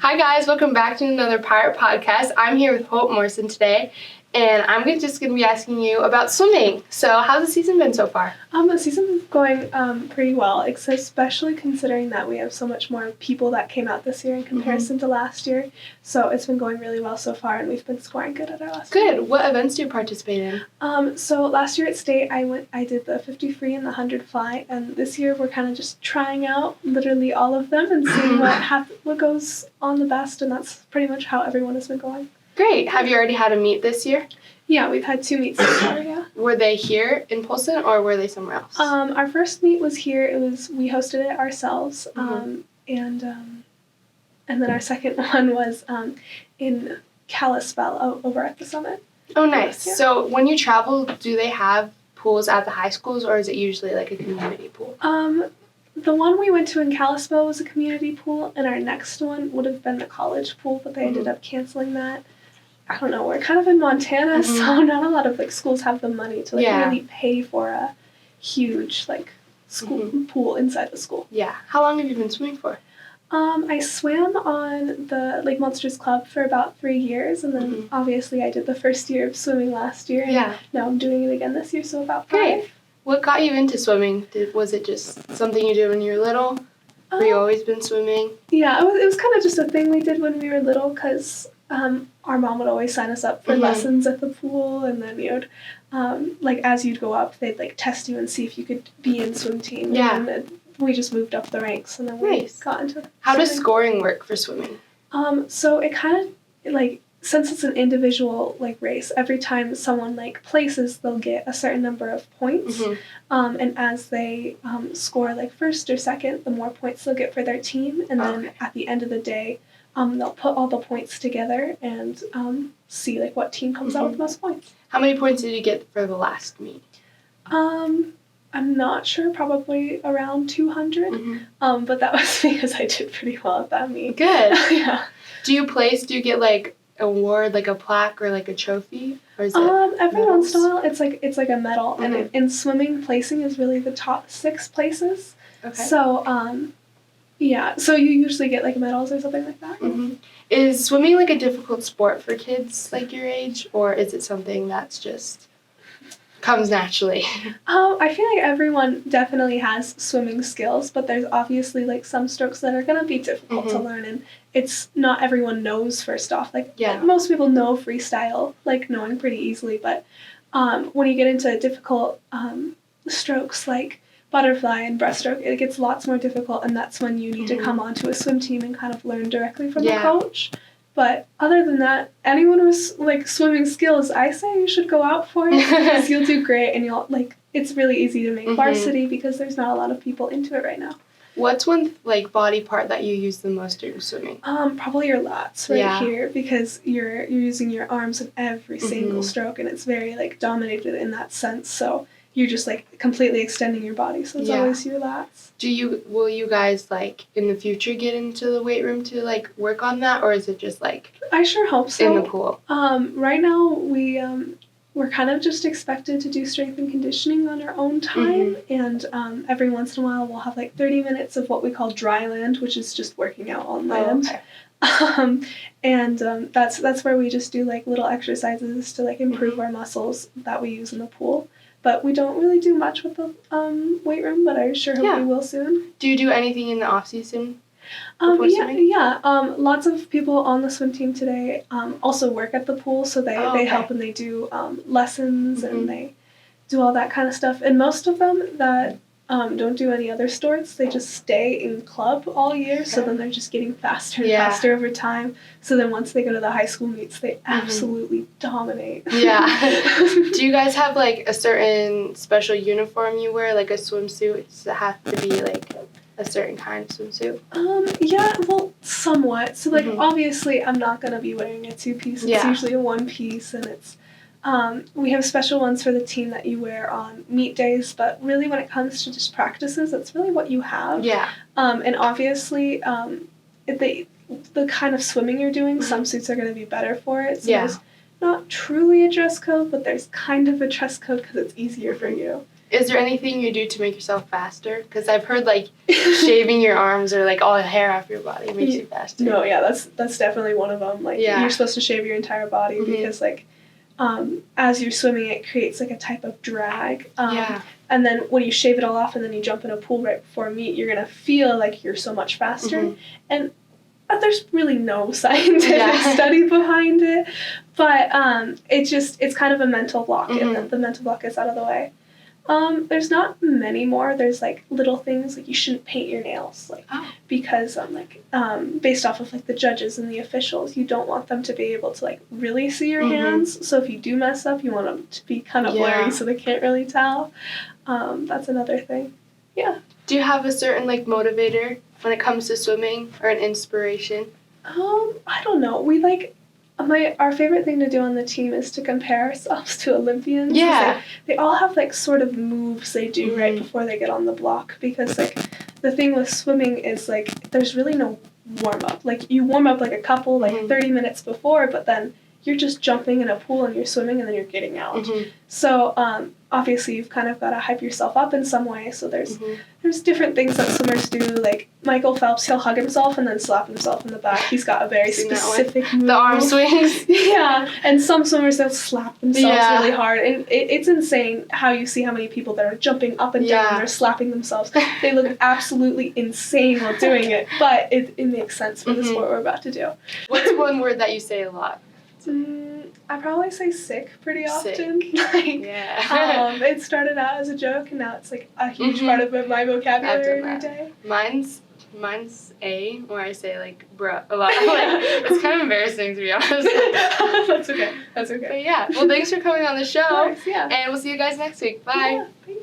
Hi guys, welcome back to another Pirate Podcast. I'm here with Hope Morrison today, and I'm just going to be asking you about swimming. So how's the season been so far? The season's going pretty well, especially considering that we have so much more people that came out this year in comparison to last year. So it's been going really well so far, and we've been scoring good at our last Good. What events do you participate in? So last year at state, I did the 50 free and the 100 fly, and this year we're kind of just trying out literally all of them and seeing what goes on the best, and that's pretty much how everyone has been going. Great. Have you already had a meet this year? Yeah, we've had 2 meets so far, yeah. Were they here in Polson or were they somewhere else? Our first meet was here. We hosted it ourselves, and then our second one was in Kalispell over at the summit. Oh, nice. Yeah. So when you travel, do they have pools at the high schools or is it usually like a community pool? The one we went to in Kalispell was a community pool, and our next one would have been the college pool, but they ended up canceling that. I don't know, we're kind of in Montana, so not a lot of schools have the money to really pay for a huge school pool inside the school. Yeah. How long have you been swimming for? I swam on the Lake Monsters Club for about 3 years, and then obviously I did the first year of swimming last year, and now I'm doing it again this year, so about 5. Great. What got you into swimming? Was it just something you did when you were little? Have you always been swimming? Yeah, it was kind of just a thing we did when we were little, because our mom would always sign us up for lessons at the pool, and then you'd, as you'd go up, they'd test you and see if you could be in swim team. Yeah. And we just moved up the ranks, and then we got into How does scoring work for swimming? So it kind of, since it's an individual, race, every time someone, places, they'll get a certain number of points. And as they score, first or second, the more points they'll get for their team. And then at the end of the day, they'll put all the points together and see, what team comes out with the most points. How many points did you get for the last meet? I'm not sure, probably around 200. But that was because I did pretty well at that meet. Good. Yeah. Do you get, an award, a plaque or, a trophy? Or is it every medals? once in a while, it's like a medal. And in swimming, placing is really the top 6 places. Okay. So, so you usually get, medals or something like that. Is swimming, a difficult sport for kids, your age? Or is it something that's just comes naturally? I feel like everyone definitely has swimming skills, but there's obviously, some strokes that are going to be difficult to learn, and it's not everyone knows first off. Most people know freestyle, knowing pretty easily, but when you get into difficult strokes like butterfly and breaststroke, it gets lots more difficult, and that's when you need to come onto a swim team and kind of learn directly from the coach. But other than that, anyone with swimming skills, I say you should go out for it because you'll do great, and you'll it's really easy to make varsity because there's not a lot of people into it right now. What's one body part that you use the most during swimming? Probably your lats here, because you're using your arms in every single stroke, and it's very dominated in that sense. So you're just completely extending your body, so it's always your lats. Will you guys in the future get into the weight room to work on that, or is it just I sure hope so. in the pool? Right now we're kind of just expected to do strength and conditioning on our own time, and every once in a while we'll have 30 minutes of what we call dry land, which is just working out on land. And that's where we just do little exercises to improve our muscles that we use in the pool. But we don't really do much with the weight room, but I sure hope we will soon. Do you do anything in the off-season? Lots of people on the swim team today also work at the pool, so they help, and they do lessons, and they do all that kind of stuff. And most of them that don't do any other sports, they just stay in club all year, so then they're just getting faster and faster over time. So then once they go to the high school meets, they absolutely dominate. Yeah. Do you guys have a certain special uniform you wear, a swimsuit? Does it have to be a certain kind of swimsuit? Somewhat. So obviously I'm not going to be wearing a 2-piece. It's usually a 1-piece, and it's we have special ones for the team that you wear on meet days, but really when it comes to just practices, it's really what you have. Yeah. And obviously, the kind of swimming you're doing, some suits are going to be better for it. So there's not truly a dress code, but there's kind of a dress code because it's easier for you. Is there anything you do to make yourself faster? Because I've heard, like, shaving your arms or, like, all the hair off your body makes you faster. No, yeah, that's definitely one of them. Like, you're supposed to shave your entire body because, like, as you're swimming, it creates, like, a type of drag. And then when you shave it all off and then you jump in a pool right before meet, you're going to feel like you're so much faster. And there's really no scientific study behind it. But it's kind of a mental block, and the mental block is out of the way. There's not many more. There's, like, little things, like, you shouldn't paint your nails, like, because, based off of, like, the judges and the officials, you don't want them to be able to, like, really see your hands. So if you do mess up, you want them to be kind of blurry so they can't really tell. That's another thing. Yeah. Do you have a certain, like, motivator when it comes to swimming or an inspiration? I don't know. We, like... Our favorite thing to do on the team is to compare ourselves to Olympians. Yeah. They all have, like, sort of moves they do right before they get on the block. Because, like, the thing with swimming is, like, there's really no warm-up. Like, you warm up, like, a couple, like, 30 minutes before, but then you're just jumping in a pool and you're swimming and then you're getting out. So, obviously, you've kind of got to hype yourself up in some way. So there's different things that swimmers do. Like, Michael Phelps, he'll hug himself and then slap himself in the back. He's got a very specific move. The arm swings. Yeah, and some swimmers, they'll slap themselves really hard. And it's insane how you see how many people that are jumping up and down, they're slapping themselves. They look absolutely insane while doing it, but it makes sense for the sport we're about to do. What's one word that you say a lot? I probably say sick pretty often. It started out as a joke, and now it's, like, a huge part of my vocabulary every day. Mine's A, where I say, like, bruh a lot. Like, it's kind of embarrassing, to be honest. That's okay. But yeah, well, thanks for coming on the show. Of course, yeah. And we'll see you guys next week. Bye. Yeah,